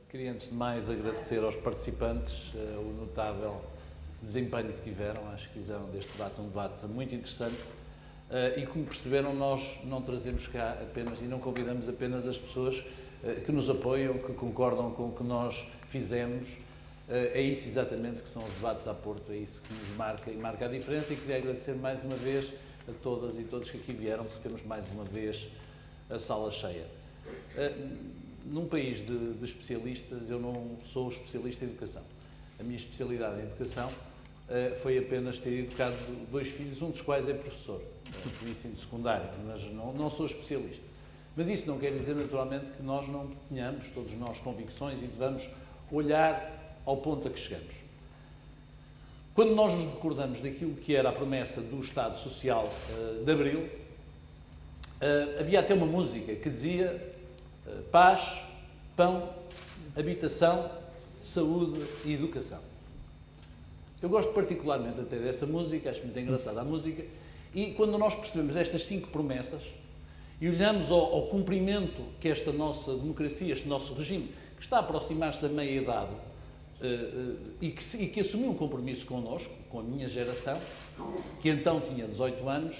Queria, antes de mais, agradecer aos participantes o notável desempenho que tiveram. Acho que fizeram deste debate um debate muito interessante e, como perceberam, nós não trazemos cá apenas e não convidamos apenas as pessoas que nos apoiam, que concordam com o que nós fizemos. É isso exatamente que são os debates à Porto, é isso que nos marca e marca a diferença, e queria agradecer mais uma vez a todas e todos que aqui vieram, porque temos mais uma vez a sala cheia. Num país de especialistas, eu não sou especialista em educação. A minha especialidade em educação foi apenas ter educado 2 filhos, um dos quais é professor de ensino secundário, mas não sou especialista. Mas isso não quer dizer, naturalmente, que nós não tenhamos, todos nós, convicções e devamos olhar ao ponto a que chegamos. Quando nós nos recordamos daquilo que era a promessa do Estado Social de Abril, havia até uma música que dizia paz, pão, habitação, saúde e educação. Eu gosto particularmente até dessa música, acho muito engraçada a música, e quando nós percebemos estas 5 promessas e olhamos ao cumprimento que esta nossa democracia, este nosso regime, que está a aproximar-se da meia-idade e que assumiu um compromisso connosco, com a minha geração, que então tinha 18 anos,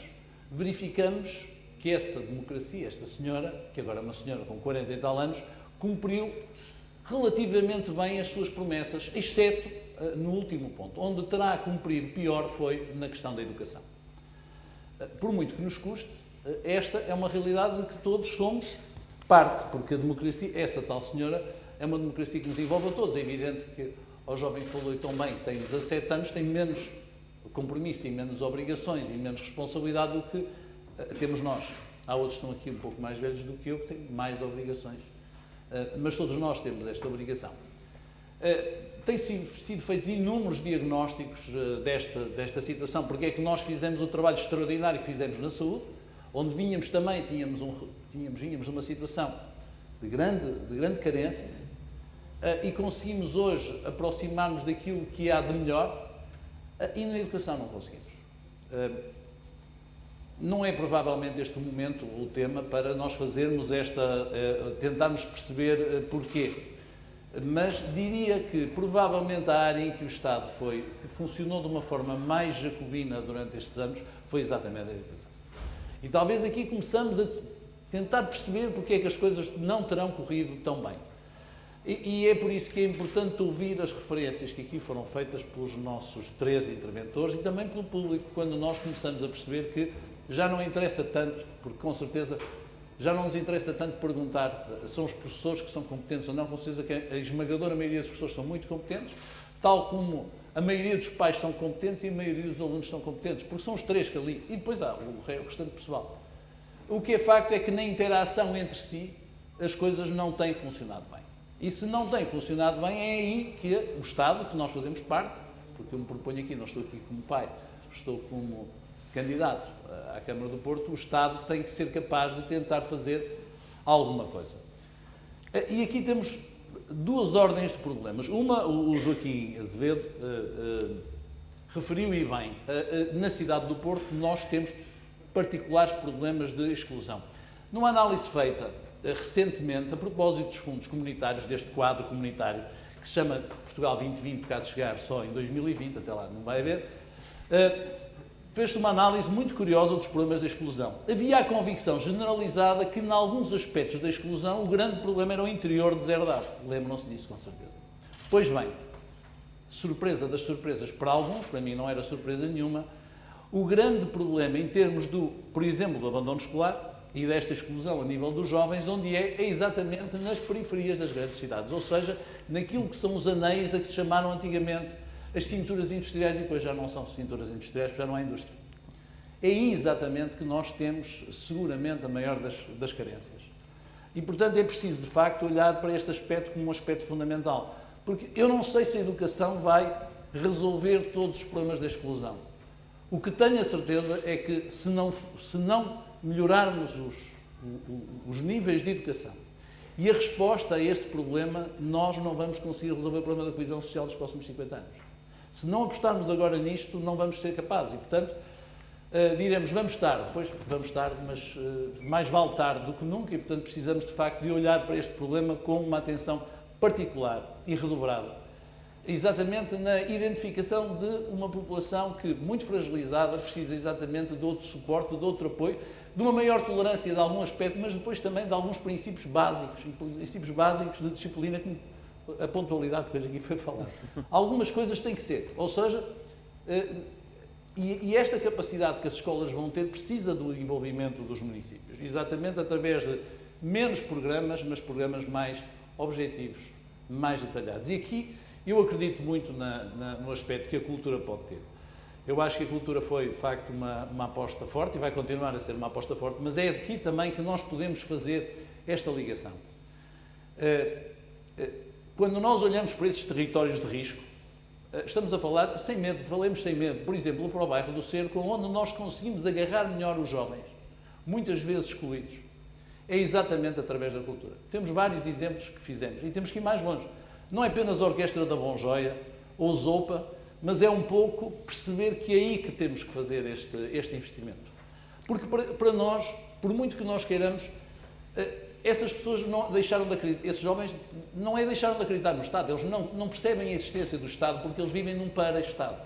verificamos que essa democracia, esta senhora, que agora é uma senhora com 40 e tal anos, cumpriu relativamente bem as suas promessas, exceto no último ponto. Onde terá cumprido pior foi na questão da educação. Por muito que nos custe, esta é uma realidade de que todos somos parte, porque a democracia, essa tal senhora, é uma democracia que nos envolve a todos. É evidente que ao jovem que falou tão bem, que tem 17 anos, tem menos compromisso e menos obrigações e menos responsabilidade do que temos nós. Há outros que estão aqui um pouco mais velhos do que eu, que têm mais obrigações. Mas todos nós temos esta obrigação. Têm sido feitos inúmeros diagnósticos desta situação, porque é que nós fizemos o trabalho extraordinário que fizemos na saúde, onde vínhamos também, vínhamos numa situação de grande carência, e conseguimos hoje aproximar-nos daquilo que há de melhor, e na educação não conseguimos. Não é provavelmente este o momento, o tema, para nós fazermos tentarmos perceber porquê. Mas diria que provavelmente a área em que o Estado funcionou de uma forma mais jacobina durante estes anos foi exatamente a educação. E talvez aqui começamos a tentar perceber porque é que as coisas não terão corrido tão bem. E é por isso que é importante ouvir as referências que aqui foram feitas pelos nossos 3 interventores e também pelo público, quando nós começamos a perceber que já não interessa tanto, porque com certeza já não nos interessa tanto perguntar são os professores que são competentes ou não, com certeza que a esmagadora maioria dos professores são muito competentes, tal como a maioria dos pais são competentes e a maioria dos alunos são competentes, porque são os 3 que ali, e depois há o restante pessoal. O que é facto é que na interação entre si as coisas não têm funcionado bem. E se não têm funcionado bem, é aí que o Estado, que nós fazemos parte, porque eu me proponho aqui, não estou aqui como pai, estou como candidato à Câmara do Porto, o Estado tem que ser capaz de tentar fazer alguma coisa. E aqui temos 2 ordens de problemas. Uma, o Joaquim Azevedo referiu e bem, na cidade do Porto nós temos particulares problemas de exclusão. Numa análise feita recentemente, a propósito dos fundos comunitários, deste quadro comunitário, que se chama Portugal 2020, porque há de chegar só em 2020, até lá não vai haver, fez-se uma análise muito curiosa dos problemas da exclusão. Havia a convicção generalizada que, em alguns aspectos da exclusão, o grande problema era o interior deserdado. Lembram-se disso, com certeza. Pois bem, surpresa das surpresas para alguns, para mim não era surpresa nenhuma, o grande problema em termos por exemplo, do abandono escolar e desta exclusão a nível dos jovens, onde é exatamente nas periferias das grandes cidades, ou seja, naquilo que são os anéis a que se chamaram antigamente as cinturas industriais, e depois já não são cinturas industriais, porque já não há indústria. É aí exatamente que nós temos, seguramente, a maior das carências. E, portanto, é preciso, de facto, olhar para este aspecto como um aspecto fundamental. Porque eu não sei se a educação vai resolver todos os problemas da exclusão. O que tenho a certeza é que, se não melhorarmos os níveis de educação e a resposta a este problema, nós não vamos conseguir resolver o problema da coesão social dos próximos 50 anos. Se não apostarmos agora nisto, não vamos ser capazes. E, portanto, diremos, vamos tarde, mas mais vale tarde do que nunca, e, portanto, precisamos, de facto, de olhar para este problema com uma atenção particular e redobrada, exatamente na identificação de uma população que, muito fragilizada, precisa exatamente de outro suporte, de outro apoio, de uma maior tolerância de algum aspecto, mas depois também de alguns princípios básicos de disciplina, como a pontualidade que hoje aqui foi falada. Algumas coisas têm que ser, ou seja, e esta capacidade que as escolas vão ter precisa do envolvimento dos municípios, exatamente através de menos programas, mas programas mais objetivos, mais detalhados. E aqui eu acredito muito no aspecto que a cultura pode ter. Eu acho que a cultura foi, de facto, uma aposta forte e vai continuar a ser uma aposta forte, mas é aqui também que nós podemos fazer esta ligação. Quando nós olhamos para esses territórios de risco, estamos a falar sem medo, falemos sem medo, por exemplo, para o bairro do Cerco, onde nós conseguimos agarrar melhor os jovens, muitas vezes excluídos. É exatamente através da cultura. Temos vários exemplos que fizemos e temos que ir mais longe. Não é apenas a Orquestra da Bom Joia ou Zopa, mas é um pouco perceber que é aí que temos que fazer este investimento. Porque para nós, por muito que nós queiramos, essas pessoas não deixaram de acreditar, esses jovens não é deixaram de acreditar no Estado, eles não percebem a existência do Estado porque eles vivem num para-Estado.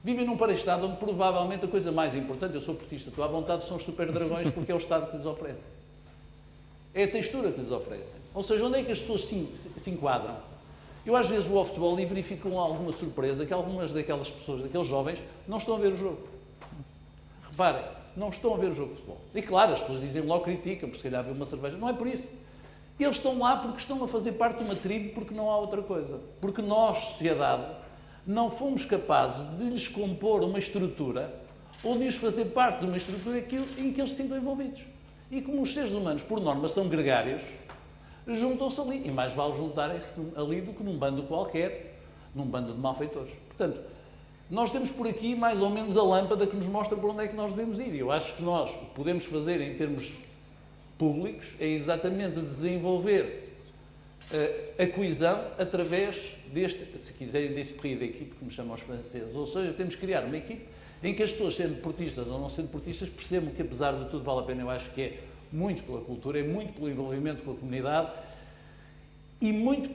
Vivem num para-Estado onde provavelmente a coisa mais importante, eu sou portista, estou à vontade, são os super-dragões porque é o Estado que lhes oferece. É a textura que lhes oferecem. Ou seja, onde é que as pessoas se enquadram? Eu às vezes vou ao futebol e verifico com alguma surpresa que algumas daquelas pessoas, daqueles jovens, não estão a ver o jogo. Reparem, não estão a ver o jogo de futebol. E claro, as pessoas dizem logo, criticam, porque se calhar vê uma cerveja. Não é por isso. Eles estão lá porque estão a fazer parte de uma tribo, porque não há outra coisa. Porque nós, sociedade, não fomos capazes de lhes compor uma estrutura ou de os fazer parte de uma estrutura em que eles se sintam envolvidos. E como os seres humanos, por norma, são gregários, juntam-se ali. E mais vale juntarem-se ali do que num bando qualquer, num bando de malfeitores. Portanto, nós temos por aqui mais ou menos a lâmpada que nos mostra por onde é que nós devemos ir. E eu acho que nós o que podemos fazer em termos públicos é exatamente desenvolver a coesão através deste, se quiserem, desse esprit d'équipe, como chamam os franceses. Ou seja, temos que criar uma equipe em que as pessoas, sendo portistas ou não sendo portistas, percebam que, apesar de tudo, vale a pena. Eu acho que é muito pela cultura, é muito pelo envolvimento com a comunidade e muito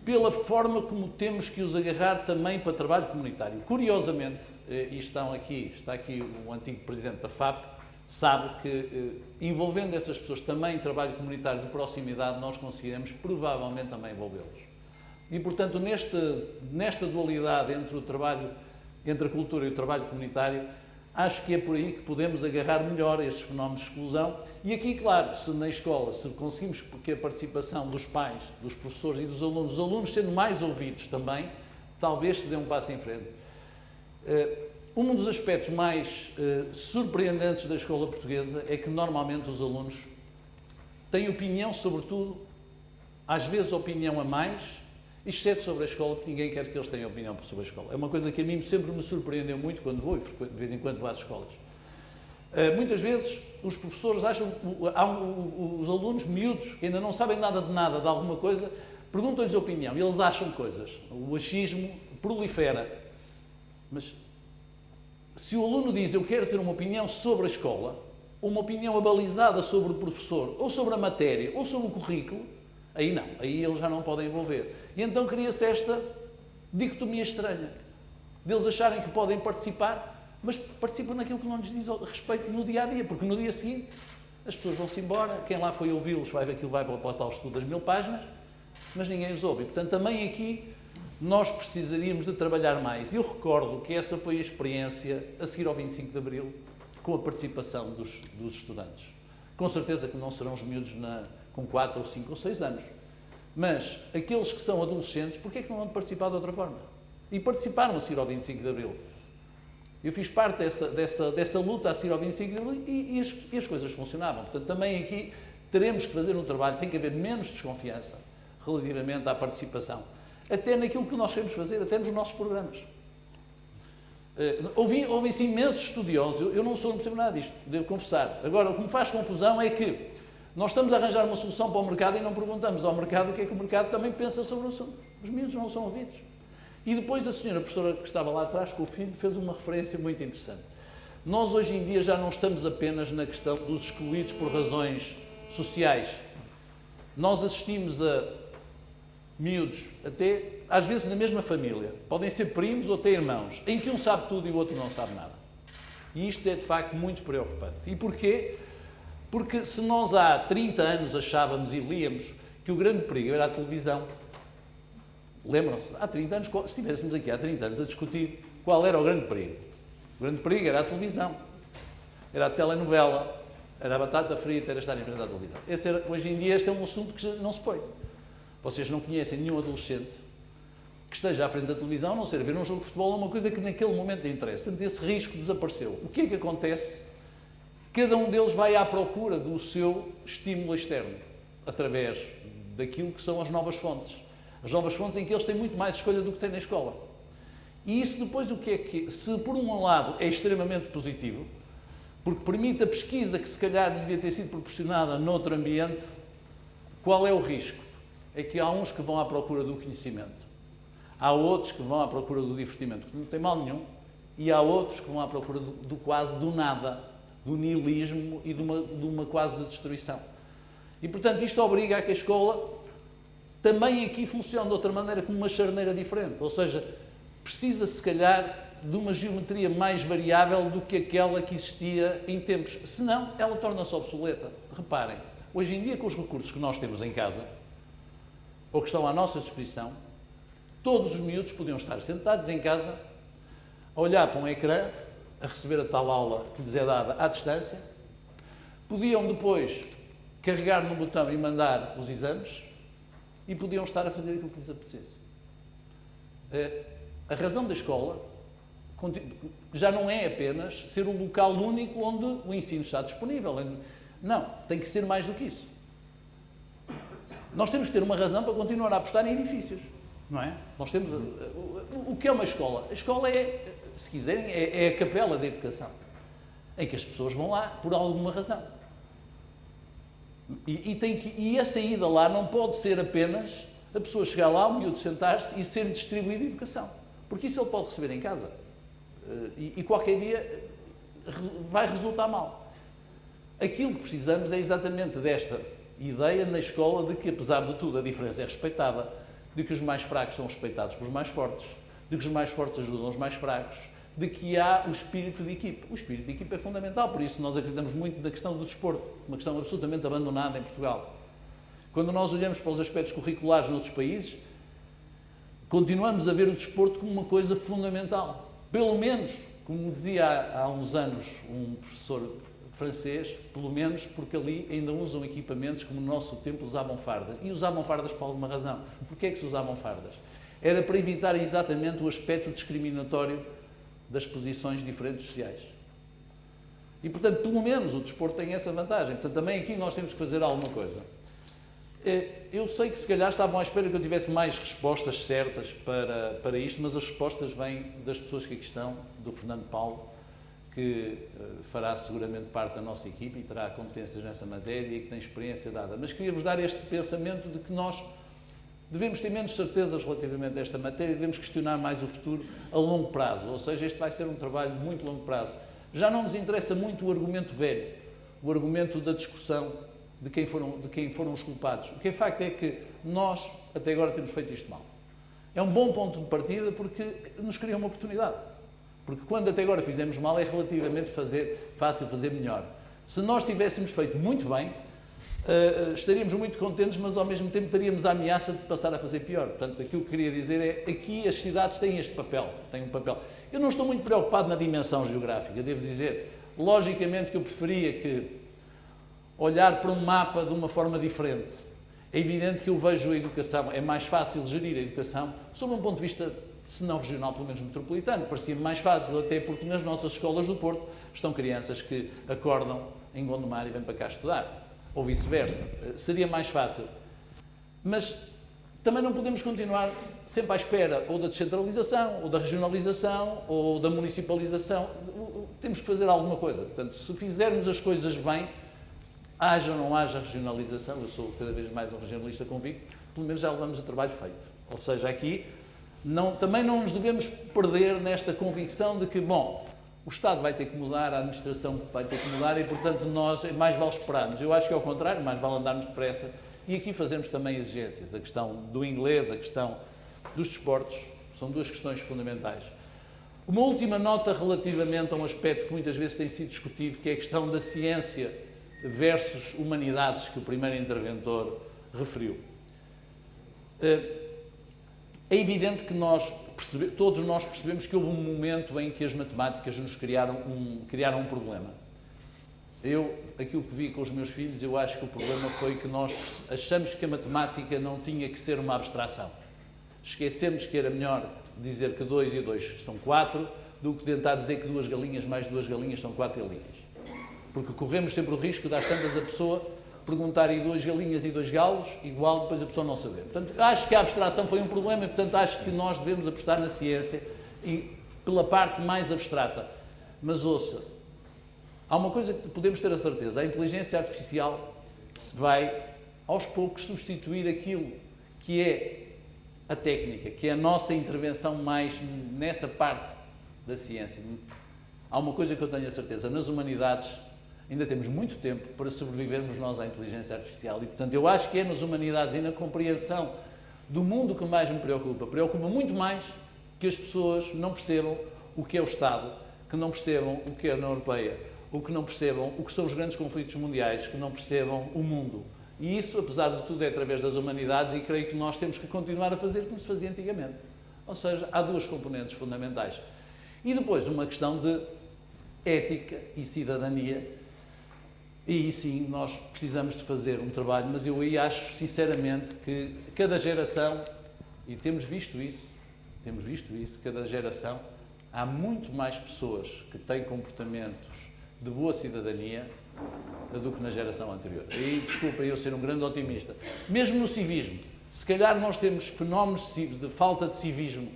pela forma como temos que os agarrar também para trabalho comunitário. Curiosamente, e está aqui o antigo presidente da FAP, sabe que, envolvendo essas pessoas também em trabalho comunitário de proximidade, nós conseguiremos provavelmente também envolvê-los. E, portanto, nesta dualidade entre a cultura e o trabalho comunitário, acho que é por aí que podemos agarrar melhor estes fenómenos de exclusão. E aqui, claro, se na escola, se conseguimos que a participação dos pais, dos professores e dos alunos sendo mais ouvidos também, talvez se dê um passo em frente. Um dos aspectos mais surpreendentes da escola portuguesa é que normalmente os alunos têm opinião sobre tudo, às vezes opinião a mais, exceto sobre a escola, porque ninguém quer que eles tenham opinião sobre a escola. É uma coisa que a mim sempre me surpreendeu muito quando vou, e de vez em quando vou às escolas. Muitas vezes os professores acham, os alunos miúdos, que ainda não sabem nada, de alguma coisa, perguntam-lhes a opinião, e eles acham coisas. O achismo prolifera. Mas se o aluno diz, eu quero ter uma opinião sobre a escola, ou uma opinião abalizada sobre o professor, ou sobre a matéria, ou sobre o currículo, aí não, aí eles já não podem envolver. E então cria-se esta dicotomia estranha, deles acharem que podem participar, mas participam naquilo que não lhes diz respeito no dia-a-dia, porque no dia seguinte as pessoas vão-se embora, quem lá foi ouvi-los vai ver aquilo, vai para o tal estudo das 1000 páginas, mas ninguém os ouve. E, portanto, também aqui nós precisaríamos de trabalhar mais. Eu recordo que essa foi a experiência a seguir ao 25 de Abril, com a participação dos estudantes. Com certeza que não serão os miúdos com 4 ou 5 ou 6 anos. Mas aqueles que são adolescentes, porquê é que não vão participar de outra forma? E participaram a seguir ao 25 de Abril. Eu fiz parte dessa luta a seguir ao 25 de Abril e as coisas funcionavam. Portanto, também aqui teremos que fazer um trabalho, tem que haver menos desconfiança relativamente à participação. Até naquilo que nós queremos fazer, até nos nossos programas. Ouvem-se imensos estudiosos, eu não percebo nada disto, devo confessar. Agora, o que me faz confusão é que nós estamos a arranjar uma solução para o mercado e não perguntamos ao mercado o que é que o mercado também pensa sobre o assunto. Os miúdos não são ouvidos. E depois a senhora professora que estava lá atrás com o filho fez uma referência muito interessante. Nós hoje em dia já não estamos apenas na questão dos excluídos por razões sociais. Nós assistimos miúdos, até às vezes na mesma família, podem ser primos ou até irmãos, em que um sabe tudo e o outro não sabe nada. E isto é de facto muito preocupante. E porquê? Porque se nós há 30 anos achávamos e líamos que o grande perigo era a televisão, lembram-se? Há 30 anos, se estivéssemos aqui há 30 anos a discutir qual era o grande perigo. O grande perigo era a televisão, era a telenovela, era a batata frita, era estar em frente à televisão. Hoje em dia este é um assunto que não se põe. Vocês não conhecem nenhum adolescente que esteja à frente da televisão, a não ser ver um jogo de futebol, é uma coisa que naquele momento lhe interessa. Portanto, esse risco desapareceu. O que é que acontece? Cada um deles vai à procura do seu estímulo externo, através daquilo que são as novas fontes. As novas fontes em que eles têm muito mais escolha do que têm na escola. E isso depois o que é que, se por um lado é extremamente positivo, porque permite a pesquisa que se calhar devia ter sido proporcionada noutro ambiente, qual é o risco? É que há uns que vão à procura do conhecimento, há outros que vão à procura do divertimento, que não tem mal nenhum, e há outros que vão à procura do quase do nada, do nihilismo e de uma quase destruição. E, portanto, isto obriga a que a escola também aqui funcione de outra maneira, como uma charneira diferente. Ou seja, precisa, se calhar, de uma geometria mais variável do que aquela que existia em tempos. Senão, ela torna-se obsoleta. Reparem, hoje em dia, com os recursos que nós temos em casa, ou que estão à nossa disposição, todos os miúdos podiam estar sentados em casa, a olhar para um ecrã, a receber a tal aula que lhes é dada à distância, podiam depois carregar no botão e mandar os exames e podiam estar a fazer aquilo que lhes apetecesse. A razão da escola já não é apenas ser um local único onde o ensino está disponível. Não, tem que ser mais do que isso. Nós temos que ter uma razão para continuar a apostar em edifícios, não é? Nós temos... O que é uma escola? A escola é, se quiserem, é a capela da educação, em que as pessoas vão lá por alguma razão. E a saída lá não pode ser apenas a pessoa chegar lá, o miúdo sentar-se e ser distribuída a educação. Porque isso ele pode receber em casa. E qualquer dia vai resultar mal. Aquilo que precisamos é exatamente desta ideia na escola de que, apesar de tudo, a diferença é respeitada, de que os mais fracos são respeitados pelos mais fortes, de que os mais fortes ajudam os mais fracos, de que há o espírito de equipe. O espírito de equipe é fundamental, por isso nós acreditamos muito na questão do desporto, uma questão absolutamente abandonada em Portugal. Quando nós olhamos para os aspectos curriculares noutros países, continuamos a ver o desporto como uma coisa fundamental. Pelo menos, como dizia há uns anos um professor francês, pelo menos porque ali ainda usam equipamentos como no nosso tempo usavam fardas. E usavam fardas por alguma razão. Porquê é que se usavam fardas? Era para evitar exatamente o aspecto discriminatório das posições diferentes sociais. E, portanto, pelo menos o desporto tem essa vantagem. Portanto, também aqui nós temos que fazer alguma coisa. Eu sei que se calhar estavam à espera que eu tivesse mais respostas certas para isto, mas as respostas vêm das pessoas que aqui estão, do Fernando Paulo, que fará seguramente parte da nossa equipe e terá competências nessa matéria e que tem experiência dada. Mas queria-vos dar este pensamento de que nós devemos ter menos certezas relativamente a esta matéria e devemos questionar mais o futuro a longo prazo. Ou seja, este vai ser um trabalho de muito longo prazo. Já não nos interessa muito o argumento velho, o argumento da discussão de quem foram os culpados. O que é facto é que nós, até agora, temos feito isto mal. É um bom ponto de partida porque nos cria uma oportunidade. Porque quando até agora fizemos mal, é relativamente fácil fazer melhor. Se nós tivéssemos feito muito bem, estaríamos muito contentes, mas ao mesmo tempo teríamos a ameaça de passar a fazer pior. Portanto, aquilo que queria dizer é aqui as cidades têm este papel, têm um papel. Eu não estou muito preocupado na dimensão geográfica, devo dizer. Logicamente que eu preferia que olhar para um mapa de uma forma diferente. É evidente que eu vejo a educação, é mais fácil gerir a educação, sob um ponto de vista, se não regional, pelo menos metropolitano. Parecia-me mais fácil, até porque nas nossas escolas do Porto estão crianças que acordam em Gondomar e vêm para cá estudar. Ou vice-versa. Seria mais fácil. Mas também não podemos continuar sempre à espera ou da descentralização, ou da regionalização, ou da municipalização. Temos que fazer alguma coisa. Portanto, se fizermos as coisas bem, haja ou não haja regionalização, eu sou cada vez mais um regionalista convicto, pelo menos já levamos o trabalho feito. Ou seja, aqui também não nos devemos perder nesta convicção de que, bom, o Estado vai ter que mudar, a administração vai ter que mudar e, portanto, nós mais vale esperarmos. Eu acho que é ao contrário, mais vale andarmos depressa e aqui fazemos também exigências. A questão do inglês, a questão dos desportos, são duas questões fundamentais. Uma última nota relativamente a um aspecto que muitas vezes tem sido discutido, que é a questão da ciência versus humanidades, que o primeiro interventor referiu. É evidente que todos nós percebemos que houve um momento em que as matemáticas nos criaram um problema. Aquilo que vi com os meus filhos, eu acho que o problema foi que nós achamos que a matemática não tinha que ser uma abstração. Esquecemos que era melhor dizer que 2 e 2 são 4 do que tentar dizer que 2 galinhas mais 2 galinhas são 4 galinhas. Porque corremos sempre o risco de, às tantas, a pessoa perguntar e 2 galinhas e 2 galos, igual depois a pessoa não saber. Portanto, acho que a abstração foi um problema e, portanto, acho que nós devemos apostar na ciência e pela parte mais abstrata. Mas ouça, há uma coisa que podemos ter a certeza, a inteligência artificial vai, aos poucos, substituir aquilo que é a técnica, que é a nossa intervenção mais nessa parte da ciência. Há uma coisa que eu tenho a certeza, nas humanidades ainda temos muito tempo para sobrevivermos nós à inteligência artificial e, portanto, eu acho que é nas humanidades e na compreensão do mundo que mais me preocupa. Preocupa muito mais que as pessoas não percebam o que é o Estado, que não percebam o que é a União Europeia, ou que não percebam o que são os grandes conflitos mundiais, que não percebam o mundo. E isso, apesar de tudo, é através das humanidades e creio que nós temos que continuar a fazer como se fazia antigamente. Ou seja, há duas componentes fundamentais. E depois uma questão de ética e cidadania. E sim, nós precisamos de fazer um trabalho, mas eu aí acho, sinceramente, que cada geração, e temos visto isso, cada geração, há muito mais pessoas que têm comportamentos de boa cidadania do que na geração anterior. E, desculpa eu ser um grande otimista. Mesmo no civismo, se calhar nós temos fenómenos de falta de civismo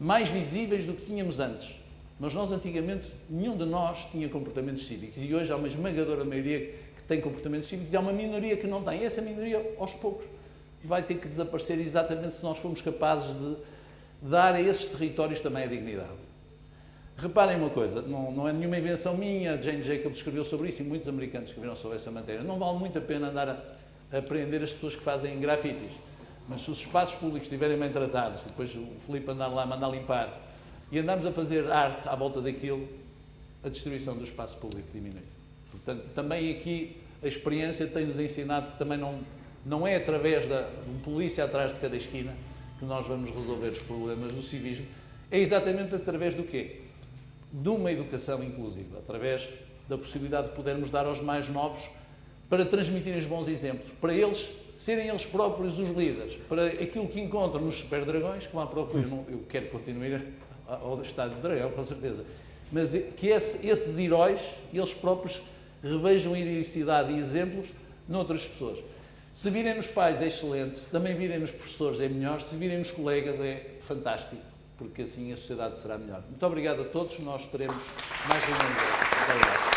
mais visíveis do que tínhamos antes. Mas nós, antigamente, nenhum de nós tinha comportamentos cívicos. E hoje há uma esmagadora maioria que tem comportamentos cívicos e há uma minoria que não tem. E essa minoria, aos poucos, vai ter que desaparecer exatamente se nós formos capazes de dar a esses territórios também a dignidade. Reparem uma coisa, não é nenhuma invenção minha, Jane Jacobs escreveu sobre isso e muitos americanos escreveram sobre essa matéria. Não vale muito a pena andar a prender as pessoas que fazem grafites, mas se os espaços públicos estiverem bem tratados, e depois o Filipe andar lá, mandar limpar, e andarmos a fazer arte à volta daquilo, a destruição do espaço público diminui. Portanto, também aqui a experiência tem-nos ensinado que também não é através de um polícia atrás de cada esquina que nós vamos resolver os problemas do civismo, é exatamente através do quê? De uma educação inclusiva, através da possibilidade de podermos dar aos mais novos para transmitirem os bons exemplos, para eles serem eles próprios os líderes, para aquilo que encontram nos super dragões, que vão à procura, eu quero continuar ao estado de dragão, com certeza, mas que esses heróis, eles próprios, revejam a heroicidade e exemplos noutras pessoas. Se virem nos pais é excelente, se também virem nos professores é melhor, se virem nos colegas é fantástico, porque assim a sociedade será melhor. Muito obrigado a todos, nós teremos mais reuniões. Muito obrigado.